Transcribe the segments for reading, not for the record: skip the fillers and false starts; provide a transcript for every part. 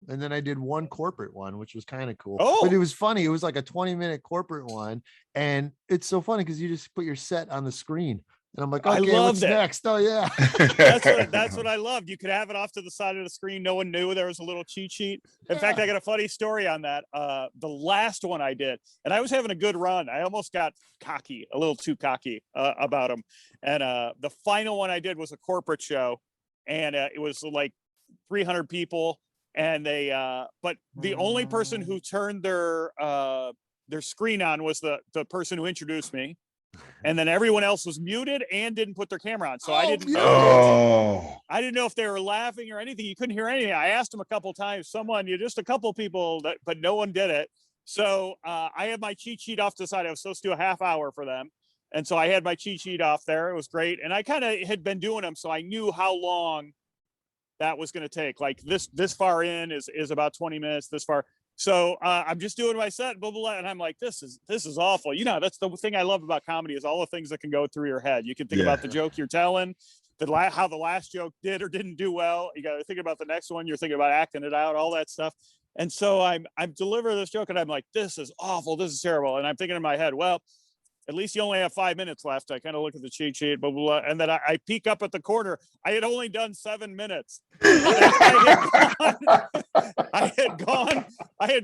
And then I did one corporate one, which was kind of cool. Oh. But it was funny. It was like a 20-minute corporate one. And it's so funny because you just put your set on the screen. And I'm like, okay, what's next? Oh, yeah. That's what I loved. You could have it off to the side of the screen. No one knew there was a little cheat sheet. In fact, I got a funny story on that. The last one I did, and I was having a good run. I almost got cocky, a little too cocky about them. And the final one I did was a corporate show, and it was like 300 people. And they, but the only person who turned their screen on was the person who introduced me. And then everyone else was muted and didn't put their camera on. So I didn't know if they were laughing or anything. You couldn't hear anything. I asked them a couple times, just a couple people, but no one did it. So I had my cheat sheet off to the side. I was supposed to do a half hour for them. And so I had my cheat sheet off there. It was great. And I kind of had been doing them. So I knew how long that was going to take. Like this far in is about 20 minutes, this far. So I'm just doing my set, blah, blah, blah, and I'm like, this is awful. You know, that's the thing I love about comedy is all the things that can go through your head. You can think about the joke you're telling, how the last joke did or didn't do well. You got to think about the next one. You're thinking about acting it out, all that stuff. And so I'm delivering this joke, and I'm like, this is awful. This is terrible. And I'm thinking in my head, well, at least you only have 5 minutes left. I kind of look at the cheat sheet, blah, blah, blah, and then I peek up at the corner. I had only done 7 minutes. I had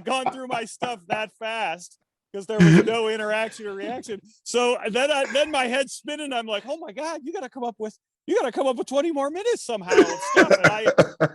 gone through my stuff that fast because there was no interaction or reaction. So then my head's spinning. I'm like, oh my God, you got to come up with 20 more minutes somehow. And stuff.